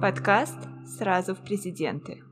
Подкаст «Сразу в президенты».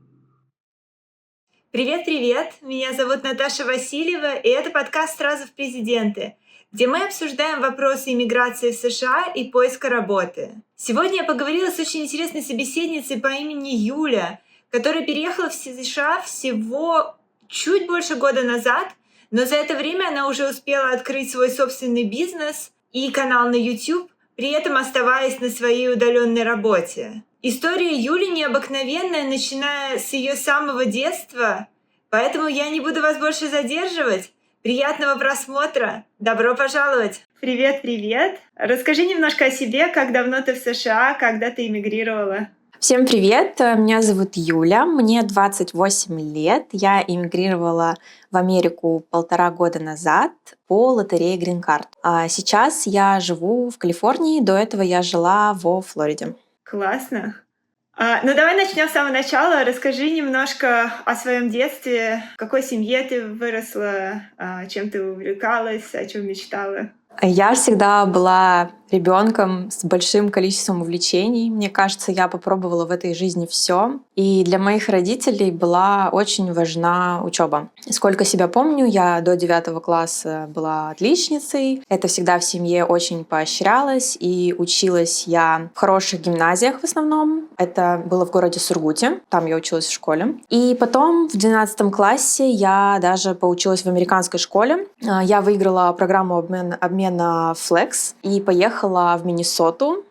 Привет-привет! Меня зовут Наташа Васильева, и это подкаст «Сразу в президенты», где мы обсуждаем вопросы иммиграции в США и поиска работы. Сегодня я поговорила с очень интересной собеседницей по имени Юля, которая переехала в США всего чуть больше года назад, но за это время она уже успела открыть свой собственный бизнес и канал на YouTube, при этом оставаясь на своей удаленной работе. История Юли необыкновенная, начиная с ее самого детства, поэтому я не буду вас больше задерживать. Приятного просмотра! Добро пожаловать! Привет-привет! Расскажи немножко о себе, как давно ты в США, когда ты эмигрировала? Всем привет! Меня зовут Юля, мне 28 лет. Я эмигрировала в Америку 1,5 года назад по лотерее Green Card. А сейчас я живу в Калифорнии, до этого я жила во Флориде. Классно! Ну давай начнем с самого начала. Расскажи немножко о своем детстве, в какой семье ты выросла, чем ты увлекалась, о чем мечтала. Я всегда была ребенком с большим количеством увлечений. Мне кажется, я попробовала в этой жизни все. И для моих родителей была очень важна учеба. Сколько себя помню, я до 9 класса была отличницей. Это всегда в семье очень поощрялось. И училась я в хороших гимназиях в основном. Это было в городе Сургуте. Там я училась в школе. И потом в 12 классе я даже поучилась в американской школе. Я выиграла программу обмена Flex и поехала в Миннесоту,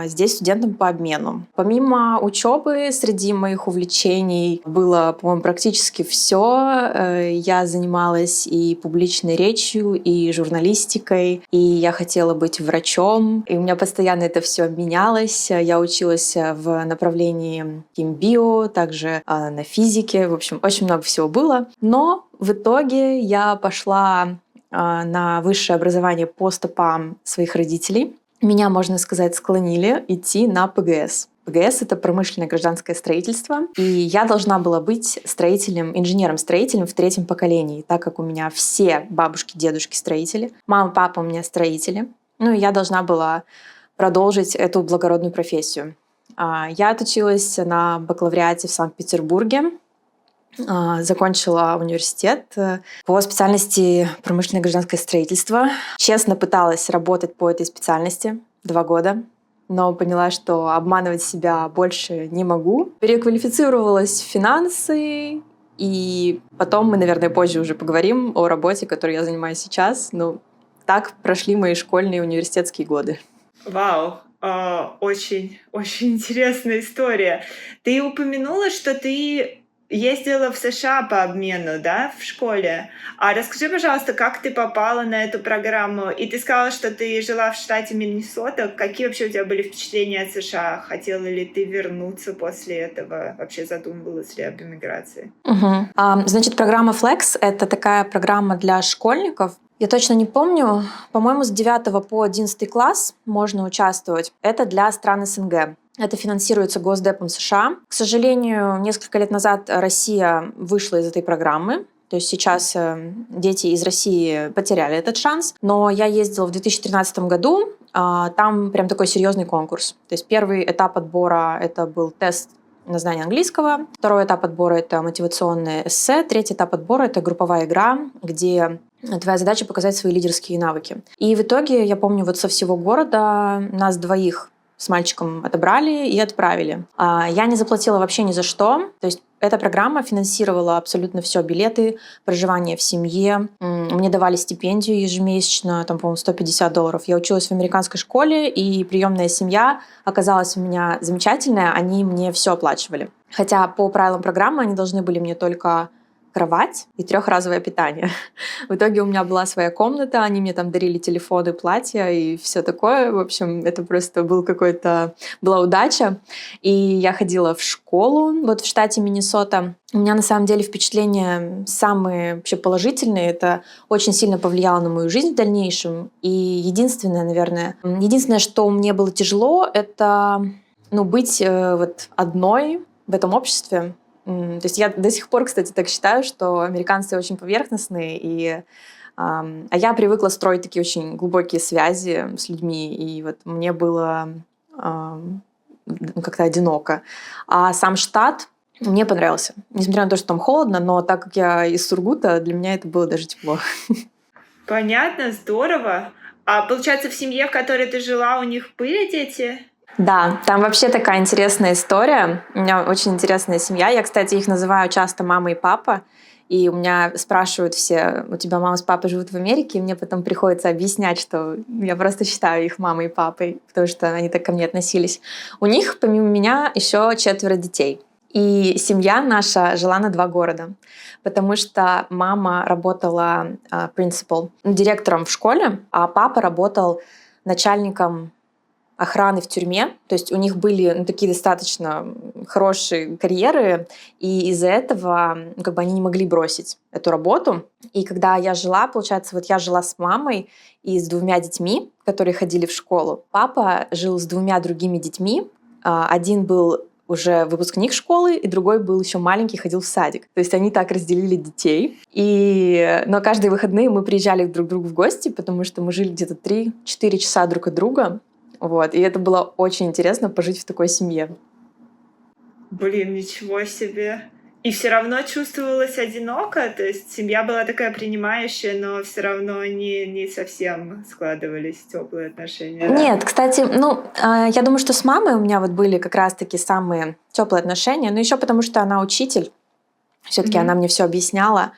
здесь студентом по обмену. Помимо учебы, среди моих увлечений было, по-моему, практически все. Я занималась и публичной речью, и журналистикой, и я хотела быть врачом, и у меня постоянно это все менялось. Я училась в направлении химбио, также на физике, в общем, очень много всего было. Но в итоге я пошла на высшее образование по стопам своих родителей. Меня, можно сказать, склонили идти на ПГС. ПГС — это промышленное гражданское строительство. И я должна была быть строителем, инженером-строителем в 3-м поколении, так как у меня все бабушки, дедушки строители. Мама, папа у меня строители. Ну и я должна была продолжить эту благородную профессию. Я отучилась на бакалавриате в Санкт-Петербурге. Закончила университет по специальности промышленное гражданское строительство. Честно пыталась работать по этой специальности 2 года, но поняла, что обманывать себя больше не могу. Переквалифицировалась в финансы, и потом мы, наверное, позже уже поговорим о работе, которой я занимаюсь сейчас. Ну, так прошли мои школьные и университетские годы. Вау! Очень интересная история. Ты упомянула, что ты ездила в США по обмену, да, в школе. А расскажи, пожалуйста, как ты попала на эту программу? И ты сказала, что ты жила в штате Миннесота. Какие вообще у тебя были впечатления от США? Хотела ли ты вернуться после этого? Вообще задумывалась ли об эмиграции? Значит, программа Flex — это такая программа для школьников. Я точно не помню. По-моему, с 9 по 11 класс можно участвовать. Это для стран СНГ. Это финансируется Госдепом США. К сожалению, несколько лет назад Россия вышла из этой программы. То есть сейчас дети из России потеряли этот шанс. Но я ездила в 2013 году. Там прям такой серьезный конкурс. То есть первый этап отбора — это был тест на знание английского. Второй этап отбора — это мотивационное эссе. Третий этап отбора — это групповая игра, где твоя задача — показать свои лидерские навыки. И в итоге, я помню, вот со всего города нас 2 с мальчиком отобрали и отправили. Я не заплатила вообще ни за что. То есть эта программа финансировала абсолютно все: билеты, проживание в семье. Мне давали стипендию ежемесячно, там, по-моему, $150. Я училась в американской школе, и приемная семья оказалась у меня замечательная. Они мне все оплачивали. Хотя по правилам программы они должны были мне только кровать и 3-разовое питание. В итоге у меня была своя комната, они мне там дарили телефоны, платья и все такое. В общем, это просто была удача. И я ходила в школу вот в штате Миннесота. У меня на самом деле впечатления самые вообще положительные. Это очень сильно повлияло на мою жизнь в дальнейшем. И единственное, что мне было тяжело, это быть вот одной в этом обществе. То есть я до сих пор, кстати, так считаю, что американцы очень поверхностные, а я привыкла строить такие очень глубокие связи с людьми, и вот мне было как-то одиноко. А сам штат мне понравился. Несмотря на то, что там холодно, но так как я из Сургута, для меня это было даже тепло. Понятно, здорово. А получается, в семье, в которой ты жила, у них были дети? Да, там вообще такая интересная история. У меня очень интересная семья. Я, кстати, их называю часто мама и папа. И у меня спрашивают все, у тебя мама с папой живут в Америке, и мне потом приходится объяснять, что я просто считаю их мамой и папой, потому что они так ко мне относились. У них, помимо меня, еще 4 детей. И семья наша жила на 2 города, потому что мама работала принципал, директором в школе, а папа работал начальником охраны в тюрьме. То есть у них были такие достаточно хорошие карьеры, и из-за этого как бы они не могли бросить эту работу. И когда я жила, получается, вот я жила с мамой и с 2 детьми, которые ходили в школу. Папа жил с 2 другими детьми. Один был уже выпускник школы, и другой был еще маленький, ходил в садик. То есть они так разделили детей. Но каждые выходные мы приезжали друг к другу в гости, потому что мы жили где-то 3-4 часа друг от друга. Вот. И это было очень интересно пожить в такой семье. Блин, ничего себе. И все равно чувствовалась одиноко? То есть семья была такая принимающая, но все равно не совсем складывались теплые отношения, да? Нет, кстати, я думаю, что с мамой у меня вот были как раз-таки самые теплые отношения, но еще потому, что она учитель. Все-таки она мне все объясняла.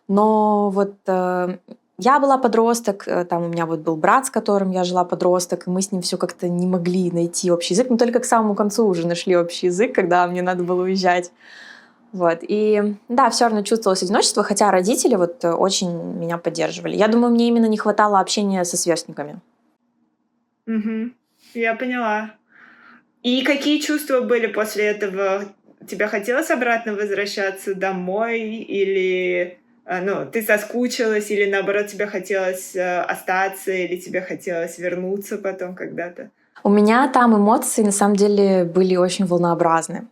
Но вот я была подросток, там у меня вот был брат, с которым я жила, подросток, и мы с ним все как-то не могли найти общий язык. Мы только к самому концу уже нашли общий язык, когда мне надо было уезжать. Вот. И да, все равно чувствовалось одиночество, хотя родители вот очень меня поддерживали. Я думаю, мне именно не хватало общения со сверстниками. Угу. Я поняла. И какие чувства были после этого? Тебе хотелось обратно возвращаться домой? Или ты соскучилась? Или наоборот, тебе хотелось остаться? Или тебе хотелось вернуться потом когда-то? У меня там эмоции, на самом деле, были очень волнообразны.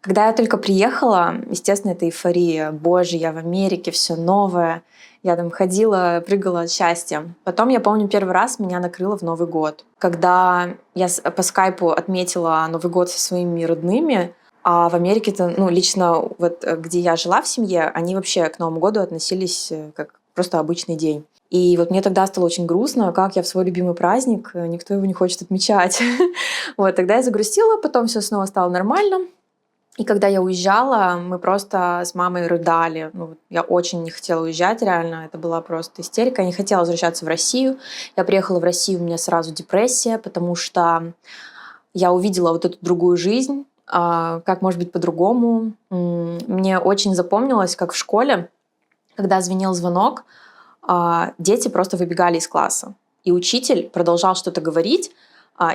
Когда я только приехала, естественно, это эйфория. Боже, я в Америке, все новое. Я там ходила, прыгала от счастья. Потом, я помню, первый раз меня накрыло в Новый год. Когда я по скайпу отметила Новый год со своими родными, а в Америке-то, лично вот где я жила в семье, они вообще к Новому году относились как просто обычный день. И вот мне тогда стало очень грустно, как я в свой любимый праздник, никто его не хочет отмечать. Вот, тогда я загрустила, потом все снова стало нормально. И когда я уезжала, мы просто с мамой рыдали. Я очень не хотела уезжать, реально. Это была просто истерика. Я не хотела возвращаться в Россию. Я приехала в Россию, у меня сразу депрессия, потому что я увидела вот эту другую жизнь, как может быть по-другому. Мне очень запомнилось, как в школе, когда звенел звонок, дети просто выбегали из класса. И учитель продолжал что-то говорить,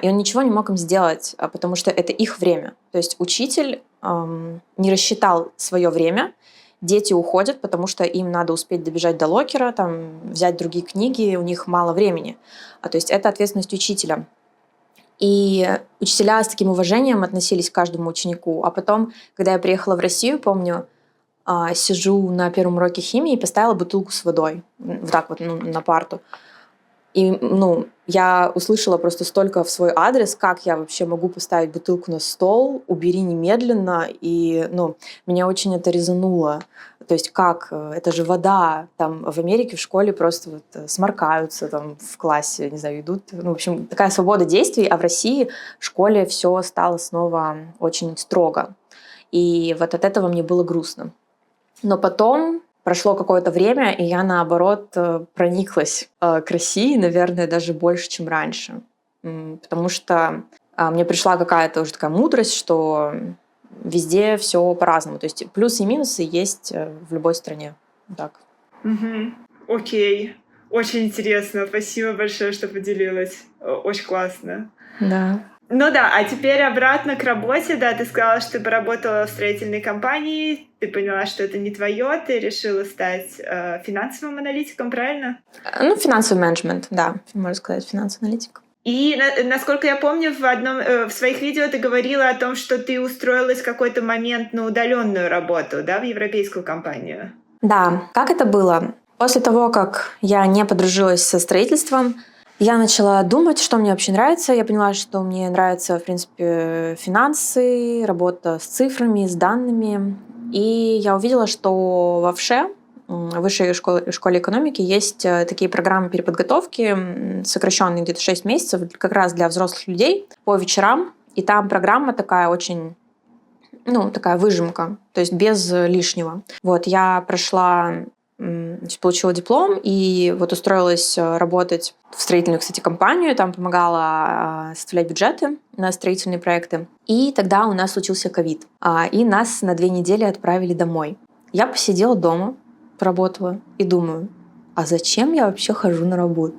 и он ничего не мог им сделать, потому что это их время. То есть учитель не рассчитал свое время, дети уходят, потому что им надо успеть добежать до локера, там, взять другие книги, у них мало времени. То есть это ответственность учителя. И учителя с таким уважением относились к каждому ученику. А потом, когда я приехала в Россию, помню, сижу на первом уроке химии и поставила бутылку с водой вот так вот на парту. И я услышала просто столько в свой адрес, как я вообще могу поставить бутылку на стол, убери немедленно. И меня очень это резануло. То есть как? Это же вода. Там в Америке в школе просто вот сморкаются там в классе, не знаю, идут. В общем, такая свобода действий. А в России в школе все стало снова очень строго. И вот от этого мне было грустно. Но потом прошло какое-то время, и я, наоборот, прониклась к России, наверное, даже больше, чем раньше. Потому что мне пришла какая-то уже такая мудрость, что везде все по-разному. То есть плюсы и минусы есть в любой стране. Так. Угу. Окей. Очень интересно. Спасибо большое, что поделилась. Очень классно. Да. А теперь обратно к работе. Да, ты сказала, что ты поработала в строительной компании, ты поняла, что это не твое, ты решила стать финансовым аналитиком, правильно? Финансовый менеджмент, да, можно сказать, финансовый аналитик. И, насколько я помню, в своих видео ты говорила о том, что ты устроилась в какой-то момент на удаленную работу, да, в европейскую компанию. Да, как это было? После того, как я не подружилась со строительством, Я начала думать, что мне вообще нравится. Я поняла, что мне нравятся, в принципе, финансы, работа с цифрами, с данными. И я увидела, что во ВШЭ, Высшей школе экономики, есть такие программы переподготовки, сокращенные где-то 6 месяцев, как раз для взрослых людей по вечерам. И там программа такая очень, такая выжимка, то есть без лишнего. Вот, я прошла, получила диплом и вот устроилась работать в строительную, кстати, компанию. Там помогала составлять бюджеты на строительные проекты. И тогда у нас случился ковид. И нас на 2 недели отправили домой. Я посидела дома, поработала и думаю, а зачем я вообще хожу на работу?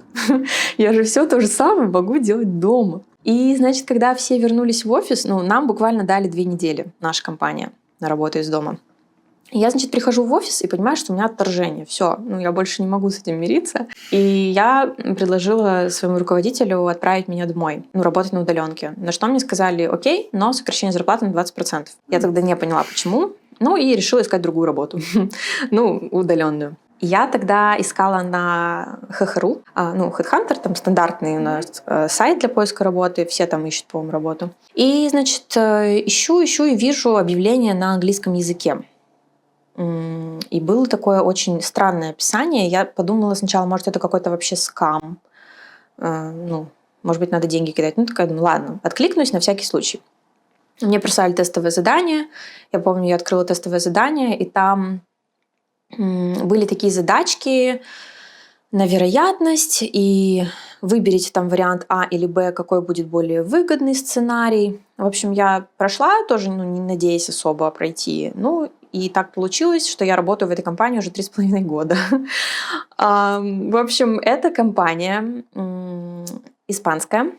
Я же все то же самое могу делать дома. И, значит, когда все вернулись в офис, нам буквально дали 2 недели, наша компания, на работу из дома. И я, значит, прихожу в офис и понимаю, что у меня отторжение. Все, я больше не могу с этим мириться. И я предложила своему руководителю отправить меня домой, работать на удаленке. На что мне сказали, окей, но сокращение зарплаты на 20%. Я тогда не поняла, почему. И решила искать другую работу, удаленную. Я тогда искала на ХХРУ, HeadHunter, там стандартный у нас сайт для поиска работы, все там ищут, по-моему, работу. И, значит, ищу и вижу объявление на английском языке. И было такое очень странное описание. Я подумала сначала, может, это какой-то вообще скам. Может быть, надо деньги кидать. Такая, ладно, откликнусь на всякий случай. Мне прислали тестовое задание. Я помню, я открыла тестовое задание, и там были такие задачки на вероятность, и выберите там вариант А или Б, какой будет более выгодный сценарий. В общем, я прошла, тоже не надеясь особо пройти. И так получилось, что я работаю в этой компании уже 3,5 года. В общем, эта компания испанская.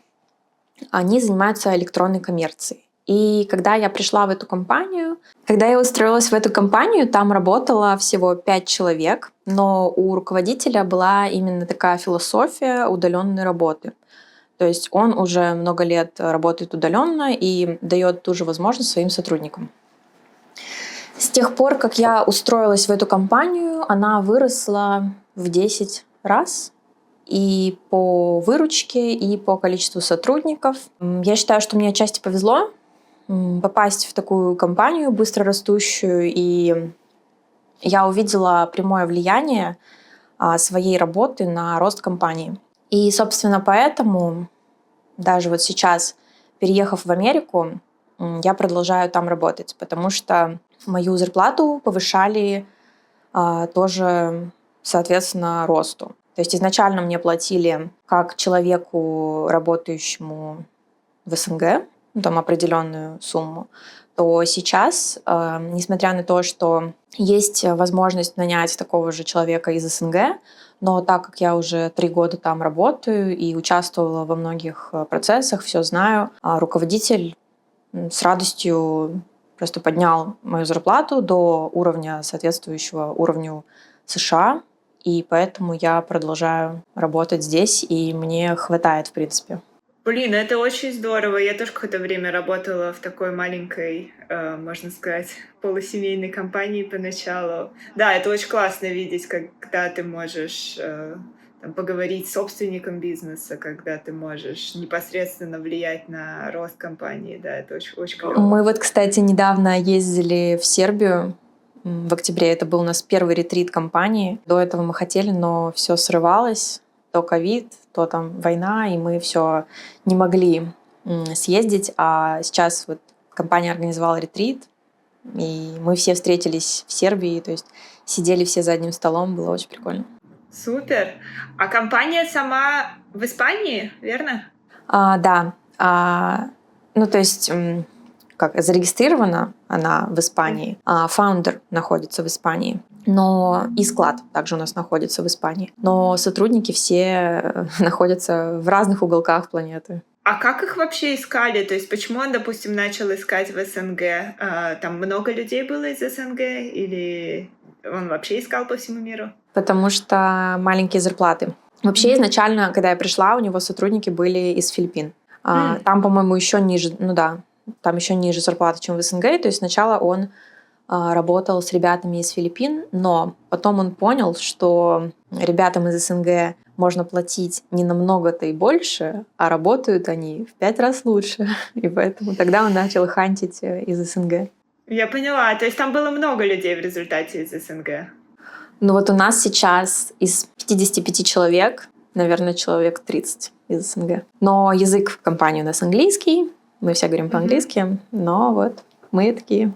Они занимаются электронной коммерцией. И когда я пришла в эту компанию, когда я устроилась в эту компанию, там работало всего 5 человек, но у руководителя была именно такая философия удаленной работы. То есть он уже много лет работает удаленно и дает ту же возможность своим сотрудникам. С тех пор, как я устроилась в эту компанию, она выросла в 10 раз. И по выручке, и по количеству сотрудников. Я считаю, что мне отчасти повезло попасть в такую компанию быстро растущую, и я увидела прямое влияние своей работы на рост компании. И, собственно, поэтому даже вот сейчас, переехав в Америку, я продолжаю там работать, потому что мою зарплату повышали тоже, соответственно, росту. То есть изначально мне платили как человеку, работающему в СНГ, там определенную сумму, то сейчас, несмотря на то, что есть возможность нанять такого же человека из СНГ, но так как я уже 3 года там работаю и участвовала во многих процессах, все знаю, руководитель с радостью просто поднял мою зарплату до уровня, соответствующего уровню США, и поэтому я продолжаю работать здесь, и мне хватает, в принципе. Блин, это очень здорово. Я тоже какое-то время работала в такой маленькой, можно сказать, полусемейной компании поначалу. Да, это очень классно видеть, когда ты можешь поговорить с собственником бизнеса, когда ты можешь непосредственно влиять на рост компании. Да, это очень, очень клево. Мы вот, кстати, недавно ездили в Сербию. В октябре это был у нас первый ретрит компании. До этого мы хотели, но все срывалось. То ковид, то там война, и мы все не могли съездить. А сейчас вот компания организовала ретрит, и мы все встретились в Сербии, то есть сидели все за одним столом, было очень прикольно. Супер! А компания сама в Испании, верно? Да. То есть зарегистрирована она в Испании, а фаундер находится в Испании. Но и склад также у нас находится в Испании. Но сотрудники все находятся в разных уголках планеты. А как их вообще искали? То есть почему он, допустим, начал искать в СНГ? Там много людей было из СНГ? Или он вообще искал по всему миру? Потому что маленькие зарплаты. Вообще изначально, когда я пришла, у него сотрудники были из Филиппин. Там, по-моему, еще ниже, там еще ниже зарплаты, чем в СНГ. То есть сначала он работал с ребятами из Филиппин, но потом он понял, что ребятам из СНГ можно платить не намного-то и больше, а работают они в 5 раз лучше. И поэтому тогда он начал хантить из СНГ. Я поняла. То есть там было много людей в результате из СНГ? Ну вот у нас сейчас из 55 человек, наверное, человек 30 из СНГ. Но язык в компании у нас английский, мы все говорим по-английски, но вот мы такие.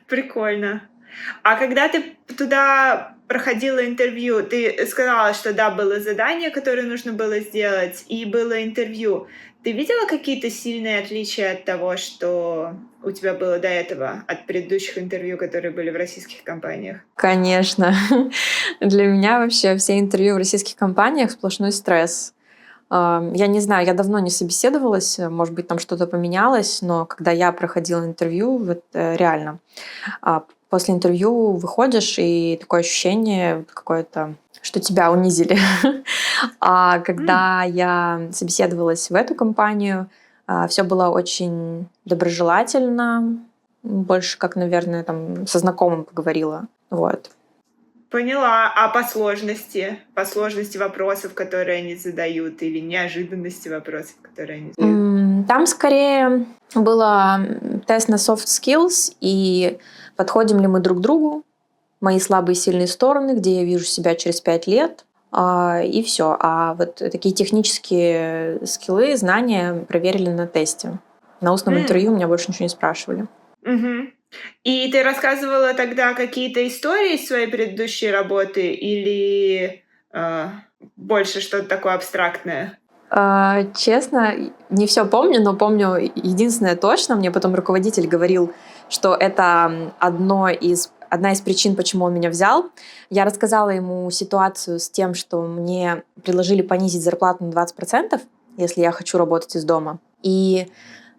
Прикольно. А когда ты туда проходила интервью, ты сказала, что да, было задание, которое нужно было сделать, и было интервью. Ты видела какие-то сильные отличия от того, что у тебя было до этого, от предыдущих интервью, которые были в российских компаниях? Конечно. Для меня вообще все интервью в российских компаниях сплошной стресс. Я не знаю, я давно не собеседовалась, может быть, там что-то поменялось, но когда я проходила интервью, вот реально, после интервью выходишь, и такое ощущение какое-то, что тебя унизили. А когда я собеседовалась в эту компанию, все было очень доброжелательно, больше как, наверное, там со знакомым поговорила. Вот. Поняла. А по сложности? По сложности вопросов, которые они задают, или неожиданности вопросов, которые они задают? Там скорее было тест на soft skills и подходим ли мы друг к другу, мои слабые и сильные стороны, где я вижу себя через 5 лет, и все. А вот такие технические скиллы, знания проверили на тесте. На устном интервью меня больше ничего не спрашивали. Мгм. И ты рассказывала тогда какие-то истории из своей предыдущей работы или больше что-то такое абстрактное? Честно, не все помню, но помню единственное точно. Мне потом руководитель говорил, что это одна из причин, почему он меня взял. Я рассказала ему ситуацию с тем, что мне предложили понизить зарплату на 20%, если я хочу работать из дома. И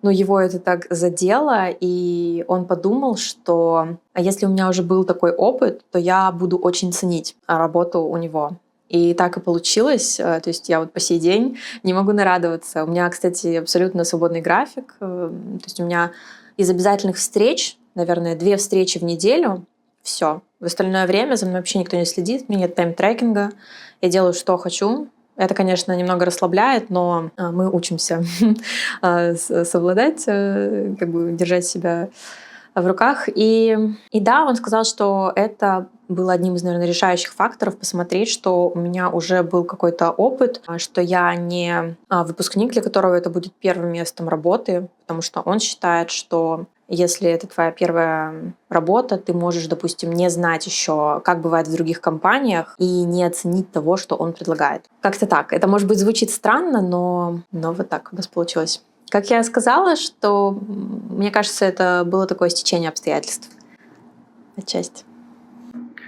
его это так задело, и он подумал, что если у меня уже был такой опыт, то я буду очень ценить работу у него. И так и получилось. То есть я вот по сей день не могу нарадоваться. У меня, кстати, абсолютно свободный график. То есть у меня из обязательных встреч, наверное, 2 встречи в неделю. Все. В остальное время за мной вообще никто не следит. У меня нет тайм-трекинга. Я делаю, что хочу. Это, конечно, немного расслабляет, но мы учимся совладать, как бы держать себя в руках. И да, он сказал, что это было одним из, наверное, решающих факторов посмотреть, что у меня уже был какой-то опыт, что я не выпускник, для которого это будет первым местом работы, потому что он считает, что если это твоя первая работа, ты можешь, допустим, не знать еще, как бывает в других компаниях, и не оценить того, что он предлагает. Как-то так. Это, может быть, звучит странно, но вот так у нас получилось. Как я сказала, что, мне кажется, это было такое стечение обстоятельств. Отчасти.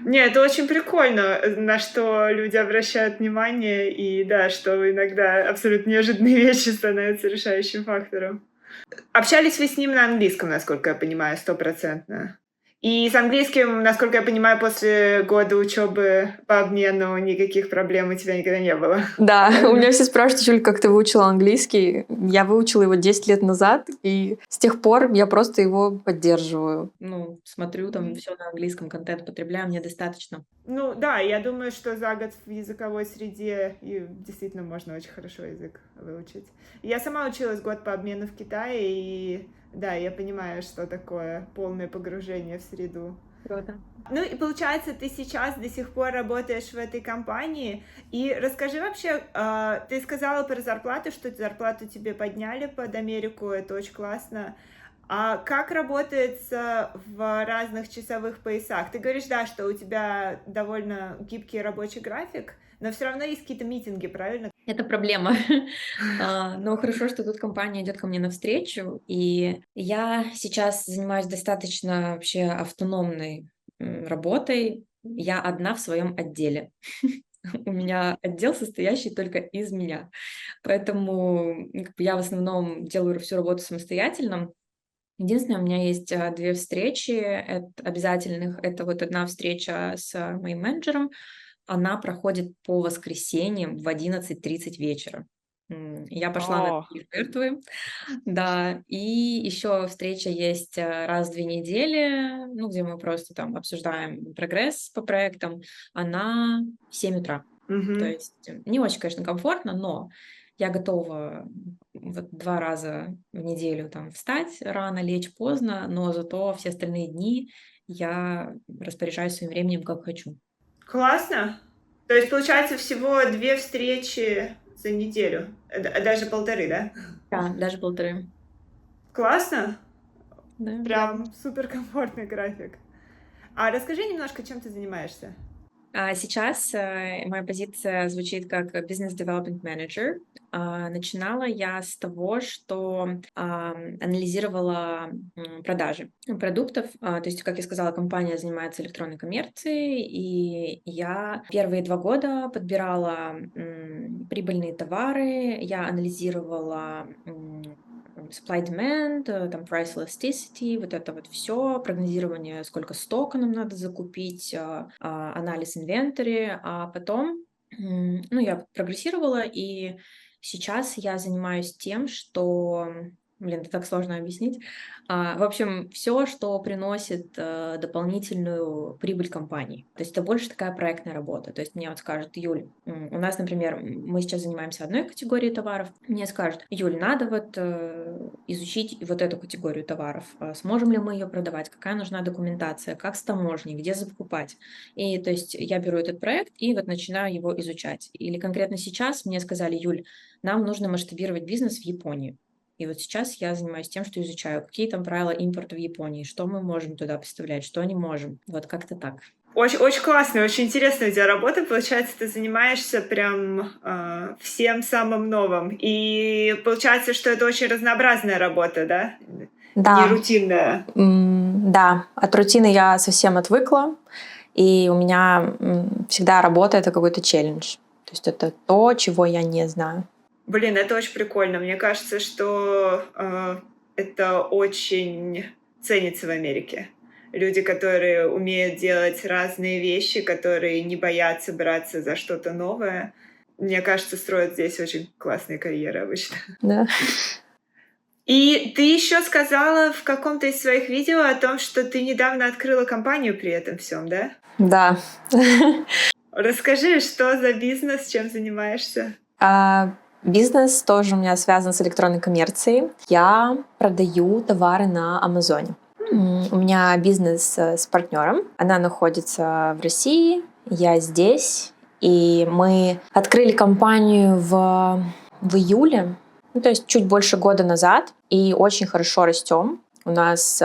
Нет, это очень прикольно, на что люди обращают внимание, и да, что иногда абсолютно неожиданные вещи становятся решающим фактором. Общались вы с ним на английском, насколько я понимаю, 100%. И с английским, насколько я понимаю, после года учебы по обмену никаких проблем у тебя никогда не было. Да, у меня все спрашивают, Юль, как ты выучила английский? Я выучила его 10 лет назад, и с тех пор я просто его поддерживаю. Смотрю там все на английском, контент потребляю, мне достаточно. Ну да, я думаю, что за год в языковой среде и действительно можно очень хорошо язык выучить. Я сама училась год по обмену в Китае, и да, я понимаю, что такое полное погружение в среду. Круто. Ну и получается, ты сейчас до сих пор работаешь в этой компании. И расскажи вообще, ты сказала про зарплату, что зарплату тебе подняли под Америку, это очень классно. А как работается в разных часовых поясах? Ты говоришь, да, что у тебя довольно гибкий рабочий график, но все равно есть какие-то митинги, правильно? Это проблема. Но хорошо, что тут компания идет ко мне навстречу, и я сейчас занимаюсь достаточно вообще автономной работой. Я одна в своем отделе. У меня отдел, состоящий только из меня. Поэтому я в основном делаю всю работу самостоятельно. Единственное, у меня есть 2 встречи обязательных. Это вот одна встреча с моим менеджером. Она проходит по воскресеньям в 11:30 вечера. Я пошла на О, такие жертвы, да. И еще встреча есть раз в 2 недели, ну, где мы просто там обсуждаем прогресс по проектам. Она в 7 утра. То Мгм. есть не очень, конечно, комфортно, но я готова вот 2 раза в неделю там встать рано, лечь поздно, но зато все остальные дни я распоряжаюсь своим временем как хочу. Классно. То есть, получается, всего 2 встречи за неделю, даже 1,5, да? Да, даже 1,5. Классно. Да. Прям суперкомфортный график. А расскажи немножко, чем ты занимаешься. Сейчас моя позиция звучит как Business Development Manager. Начинала я с того, что анализировала продажи продуктов. То есть, как я сказала, компания занимается электронной коммерцией, и я первые 2 года подбирала прибыльные товары, я анализировала supply demand, там price elasticity, вот это вот все, прогнозирование, сколько стока нам надо закупить, анализ инвентаря, а потом, ну, я прогрессировала, и сейчас я занимаюсь тем, что, блин, это так сложно объяснить. В общем, все, что приносит дополнительную прибыль компании. То есть это больше такая проектная работа. То есть мне вот скажут: Юль, у нас, например, мы сейчас занимаемся одной категорией товаров, мне скажут: Юль, надо вот изучить вот эту категорию товаров. Сможем ли мы ее продавать? Какая нужна документация? Как с таможней? Где закупать? И то есть я беру этот проект и вот начинаю его изучать. Или конкретно сейчас мне сказали: Юль, нам нужно масштабировать бизнес в Японии. И вот сейчас я занимаюсь тем, что изучаю, какие там правила импорта в Японии, что мы можем туда поставлять, что не можем. Вот как-то так. Очень, очень классно, очень интересная у тебя работа. Получается, ты занимаешься прям всем самым новым. И получается, что это очень разнообразная работа, да? Не Да, рутинная. да, от рутины я совсем отвыкла, и у меня всегда работа — это какой-то челлендж. То есть это то, чего я не знаю. Блин, это очень прикольно. Мне кажется, что это очень ценится в Америке. Люди, которые умеют делать разные вещи, которые не боятся браться за что-то новое. Мне кажется, строят здесь очень классные карьеры обычно. Да. И ты еще сказала в каком-то из своих видео о том, что ты недавно открыла компанию при этом всем, да? Да. Расскажи, что за бизнес, чем занимаешься? Бизнес тоже у меня связан с электронной коммерцией. Я продаю товары на Амазоне. У меня бизнес с партнером. Она находится в России, я здесь. И мы открыли компанию в июле, ну, то есть чуть больше года назад, и очень хорошо растем. У нас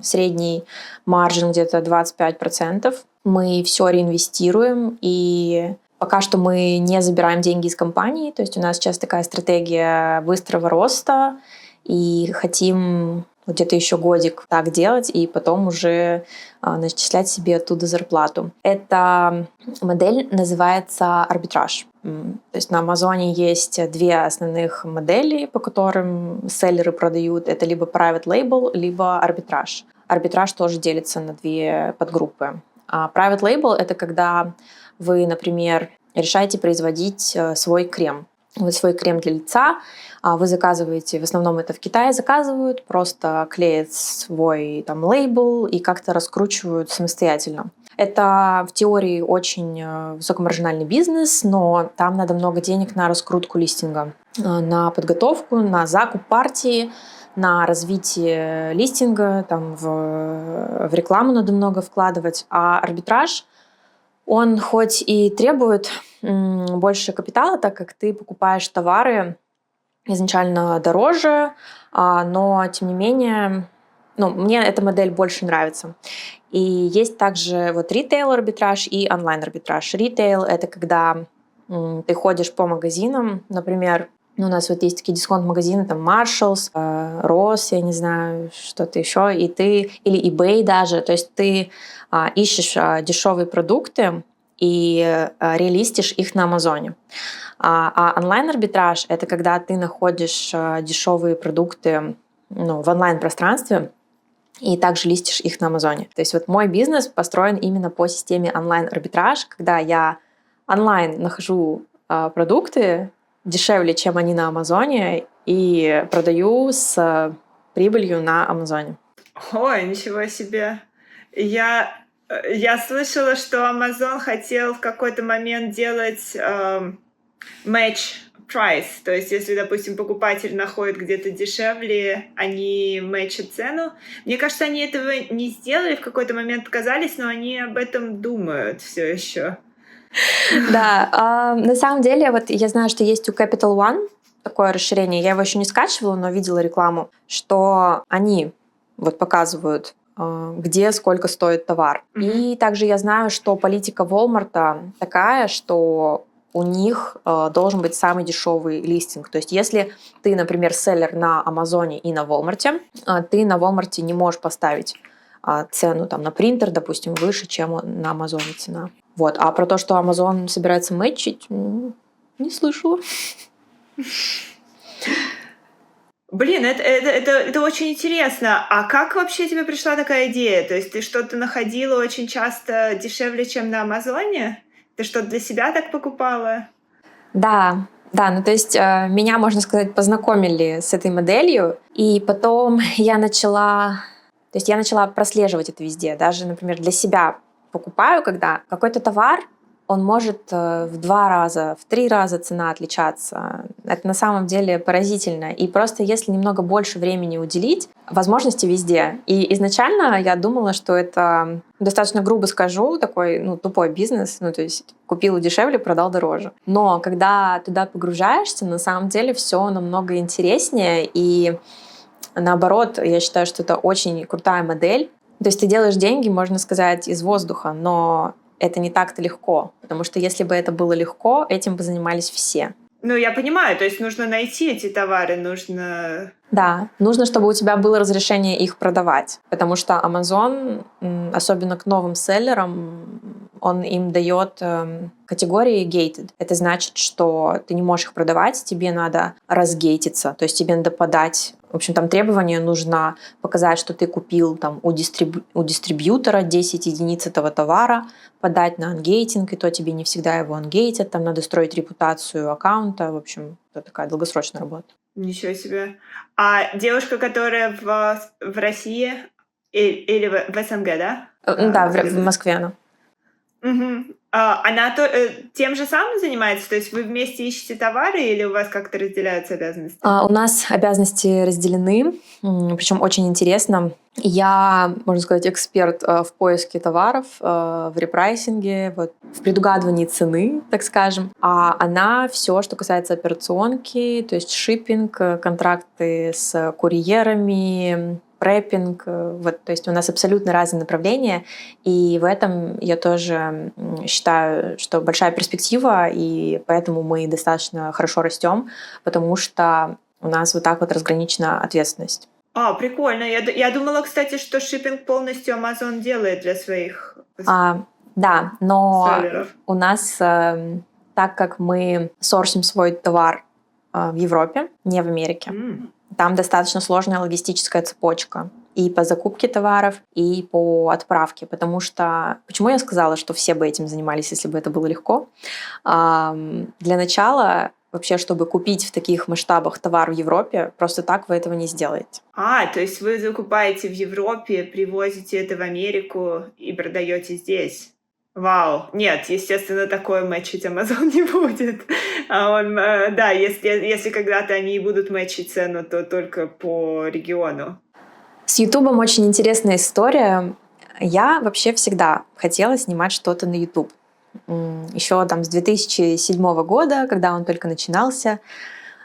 средний маржин где-то 25%. Мы все реинвестируем, и пока что мы не забираем деньги из компании. То есть у нас сейчас такая стратегия быстрого роста, и хотим вот где-то еще годик так делать, и потом уже начислять себе оттуда зарплату. Эта модель называется арбитраж. То есть на Амазоне есть 2 основных модели, по которым селлеры продают. Это либо private label, либо арбитраж. Арбитраж тоже делится на 2 подгруппы. А private label — это когда вы, например, решаете производить свой крем. Вот свой крем для лица вы заказываете, в основном это в Китае заказывают, просто клеят свой там лейбл и как-то раскручивают самостоятельно. Это в теории очень высокомаржинальный бизнес, но там надо много денег на раскрутку листинга, на подготовку, на закуп партии, на развитие листинга, там в рекламу надо много вкладывать. А арбитраж, он хоть и требует больше капитала, так как ты покупаешь товары изначально дороже, но тем не менее, ну, мне эта модель больше нравится. И есть также вот ритейл-арбитраж и онлайн-арбитраж. Ритейл — это когда ты ходишь по магазинам, например, у нас вот есть такие дисконт-магазины, там Marshalls, Ross, я не знаю, что-то еще, и ты, или eBay даже, то есть ты ищешь дешевые продукты и релистишь их на Амазоне. А онлайн-арбитраж — это когда ты находишь дешевые продукты, ну, в онлайн-пространстве и также листишь их на Амазоне. То есть вот мой бизнес построен именно по системе онлайн-арбитраж, когда я онлайн нахожу продукты дешевле, чем они на Амазоне, и продаю с прибылью на Амазоне. Ой, ничего себе. Я слышала, что Amazon хотел в какой-то момент делать match price. То есть, если, допустим, покупатель находит где-то дешевле, они мэчат цену. Мне кажется, они этого не сделали, в какой-то момент отказались, но они об этом думают все еще. Да, на самом деле, вот я знаю, что есть у Capital One такое расширение. Я его еще не скачивала, но видела рекламу, что они вот показывают, где сколько стоит товар. И также я знаю, что политика Walmart такая, что у них должен быть самый дешевый листинг. То есть если ты, например, селлер на Амазоне и на Walmart, ты на Walmart не можешь поставить цену там, на принтер, допустим, выше, чем на Амазоне цена. Вот. А про то, что Amazon собирается мэтчить, не слышала. Блин, это очень интересно. А как вообще тебе пришла такая идея? То есть ты что-то находила очень часто дешевле, чем на Амазоне? Ты что-то для себя так покупала? Да, ну то есть меня, можно сказать, познакомили с этой моделью, и потом я начала прослеживать это везде. Даже, например, для себя покупаю, когда какой-то товар, он может в 2 раза, в 3 раза цена отличаться. Это на самом деле поразительно. И просто если немного больше времени уделить, возможности везде. И изначально я думала, что это, достаточно грубо скажу, такой тупой бизнес. То есть купил дешевле, продал дороже. Но когда туда погружаешься, на самом деле все намного интереснее. И наоборот, я считаю, что это очень крутая модель. То есть ты делаешь деньги, можно сказать, из воздуха, но это не так-то легко, потому что если бы это было легко, этим бы занимались все. Я понимаю, то есть нужно найти эти товары, нужно... Да, нужно, чтобы у тебя было разрешение их продавать, потому что Amazon, особенно к новым селлерам, он им дает категории gated. Это значит, что ты не можешь их продавать, тебе надо разгейтиться, то есть тебе надо подать. В общем, там требования нужно показать, что ты купил там у дистрибьютора 10 единиц этого товара, подать на ангейтинг, и то тебе не всегда его ангейтят, там надо строить репутацию аккаунта. В общем, это такая долгосрочная работа. Ничего себе. А девушка, которая в России или в СНГ, да? Да, в Москве она. Угу. Она тем же самым занимается? То есть вы вместе ищете товары или у вас как-то разделяются обязанности? У нас обязанности разделены, причем очень интересно. Я, можно сказать, эксперт в поиске товаров, в репрайсинге, в предугадывании цены, так скажем. А она все, что касается операционки, то есть шиппинг, контракты с курьерами, преппинг. То есть у нас абсолютно разные направления, и в этом я тоже считаю, что большая перспектива, и поэтому мы достаточно хорошо растем, потому что у нас вот так вот разграничена ответственность. Прикольно. Я думала, кстати, что шиппинг полностью Amazon делает для своих да, но селлеров. У нас, так как мы сорсим свой товар в Европе, не в Америке, там достаточно сложная логистическая цепочка и по закупке товаров, и по отправке. Потому что... Почему я сказала, что все бы этим занимались, если бы это было легко? Для начала, вообще, чтобы купить в таких масштабах товар в Европе, просто так вы этого не сделаете. То есть вы закупаете в Европе, привозите это в Америку и продаете здесь? Вау. Нет, естественно, такое мэтчить Amazon не будет. Если когда-то они будут мэтчить цену, то только по региону. С Ютубом очень интересная история. Я вообще всегда хотела снимать что-то на Ютуб. Еще там с 2007 года, когда он только начинался,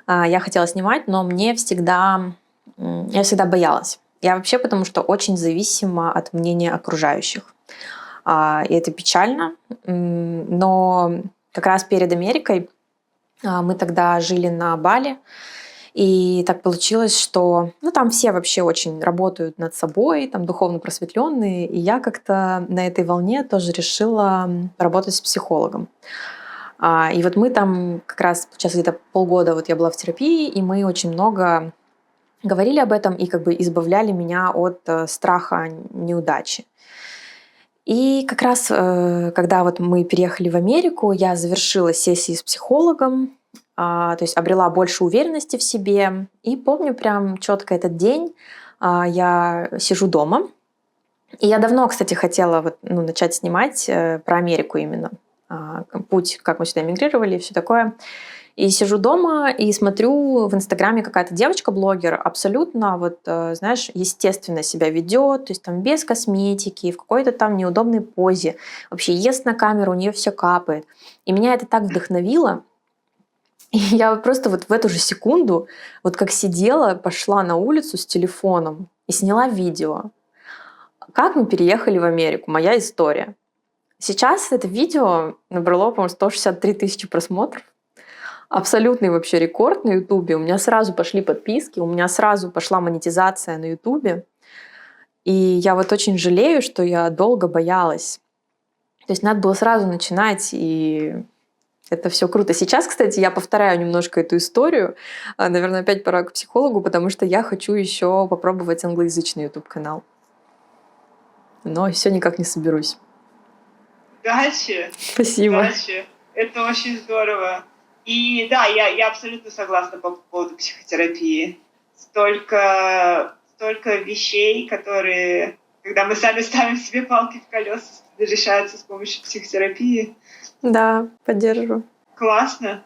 я хотела снимать, но я всегда боялась. Я вообще потому что очень зависима от мнения окружающих. И это печально. Но как раз перед Америкой мы тогда жили на Бали, и так получилось, что там все вообще очень работают над собой, там духовно просветленные, и я как-то на этой волне тоже решила работать с психологом. И вот мы там как раз сейчас где-то полгода я была в терапии, и мы очень много говорили об этом и как бы избавляли меня от страха неудачи. И как раз, когда мы переехали в Америку, я завершила сессии с психологом, то есть обрела больше уверенности в себе. И помню прям четко этот день. Я сижу дома. И я давно, кстати, хотела начать снимать про Америку именно. Путь, как мы сюда эмигрировали и все такое. И сижу дома и смотрю в Инстаграме какая-то девочка-блогер абсолютно, знаешь, естественно себя ведет, то есть там без косметики, в какой-то там неудобной позе. Вообще ест на камеру, у нее все капает. И меня это так вдохновило. И я просто в эту же секунду, как сидела, пошла на улицу с телефоном и сняла видео. Как мы переехали в Америку? Моя история. Сейчас это видео набрало, по-моему, 163 тысячи просмотров. Абсолютный вообще рекорд на Ютубе. У меня сразу пошли подписки, у меня сразу пошла монетизация на Ютубе. И я очень жалею, что я долго боялась. То есть надо было сразу начинать, и это все круто. Сейчас, кстати, я повторяю немножко эту историю. Наверное, опять пора к психологу, потому что я хочу еще попробовать англоязычный YouTube-канал. Но все никак не соберусь. Удачи! Спасибо. Удачи! Это очень здорово. И да, я абсолютно согласна по поводу психотерапии. Столько вещей, которые, когда мы сами ставим себе палки в колеса, решаются с помощью психотерапии. Да, поддерживаю. Классно.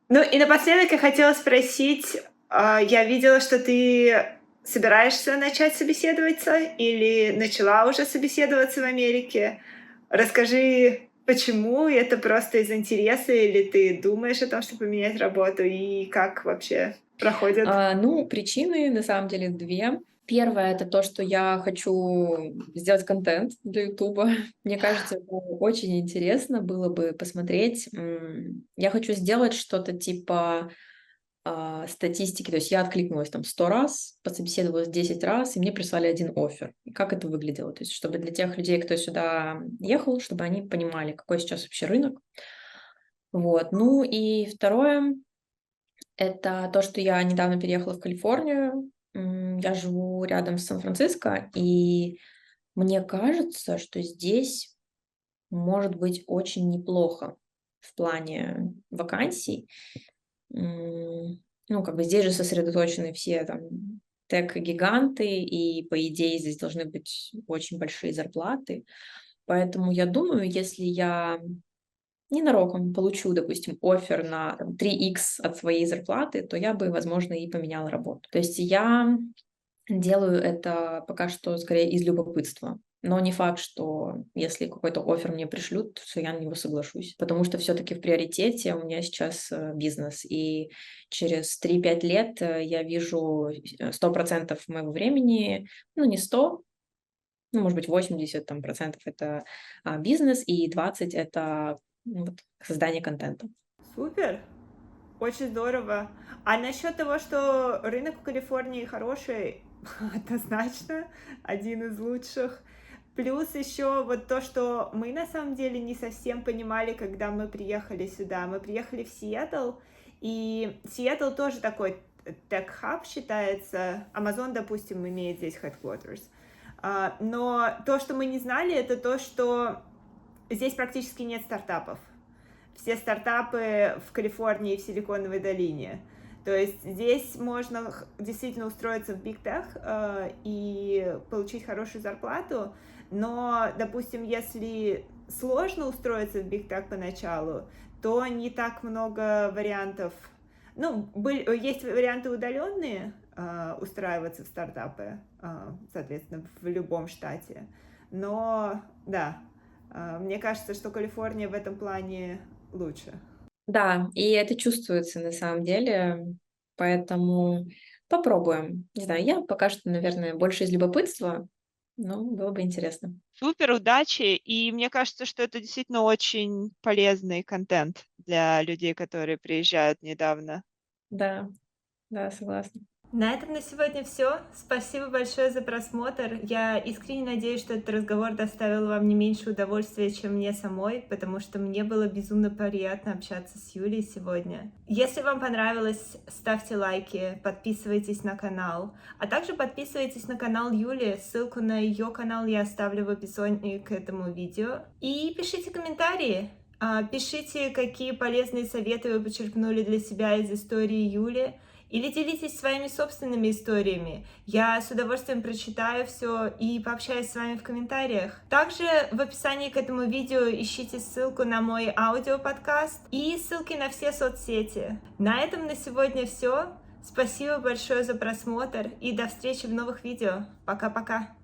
Ну и напоследок я хотела спросить, я видела, что ты собираешься начать собеседоваться или начала уже собеседоваться в Америке. Расскажи, почему это просто из интереса или ты думаешь о том, чтобы поменять работу и как вообще проходит? Причины на самом деле две. Первое — это то, что я хочу сделать контент для Ютуба. Мне кажется, это очень интересно было бы посмотреть. Я хочу сделать что-то типа статистики. То есть я откликнулась там 100 раз, пособеседовалась 10 раз, и мне прислали один оффер. И как это выглядело? То есть чтобы для тех людей, кто сюда ехал, чтобы они понимали, какой сейчас вообще рынок. Ну и второе — это то, что я недавно переехала в Калифорнию. Я живу рядом с Сан-Франциско, и мне кажется, что здесь может быть очень неплохо в плане вакансий. Здесь же сосредоточены все там тек-гиганты, и, по идее, здесь должны быть очень большие зарплаты. Поэтому я думаю, если я ненароком получу, допустим, оффер на 3х от своей зарплаты, то я бы, возможно, и поменяла работу. То есть я делаю это пока что скорее из любопытства. Но не факт, что если какой-то оффер мне пришлют, то я на него соглашусь. Потому что все-таки в приоритете у меня сейчас бизнес. И через 3-5 лет я вижу 100% моего времени, не 100, может быть, 80 процентов это бизнес, и 20 это создание контента. Супер! Очень здорово. А насчет того, что рынок в Калифорнии хороший, однозначно один из лучших. Плюс еще то, что мы на самом деле не совсем понимали, когда мы приехали сюда. Мы приехали в Сиэтл, и Сиэтл тоже такой тех-хаб считается. Amazon, допустим, имеет здесь headquarters. Но то, что мы не знали, это то, что здесь практически нет стартапов. Все стартапы в Калифорнии и в Силиконовой долине. То есть здесь можно действительно устроиться в Big Tech и получить хорошую зарплату, но, допустим, если сложно устроиться в Big Tech поначалу, то не так много вариантов. Есть варианты удаленные устраиваться в стартапы, соответственно, в любом штате. Но, да, мне кажется, что Калифорния в этом плане лучше. Да, и это чувствуется на самом деле, поэтому попробуем. Не знаю, я пока что, наверное, больше из любопытства, но было бы интересно. Супер, удачи! И мне кажется, что это действительно очень полезный контент для людей, которые приезжают недавно. Да, согласна. На этом на сегодня все. Спасибо большое за просмотр. Я искренне надеюсь, что этот разговор доставил вам не меньше удовольствия, чем мне самой, потому что мне было безумно приятно общаться с Юлей сегодня. Если вам понравилось, ставьте лайки, подписывайтесь на канал, а также подписывайтесь на канал Юли. Ссылку на ее канал я оставлю в описании к этому видео. И пишите комментарии. Пишите, какие полезные советы вы почерпнули для себя из истории Юли, или делитесь своими собственными историями. Я с удовольствием прочитаю все и пообщаюсь с вами в комментариях. Также в описании к этому видео ищите ссылку на мой аудиоподкаст и ссылки на все соцсети. На этом на сегодня все. Спасибо большое за просмотр и до встречи в новых видео. Пока-пока.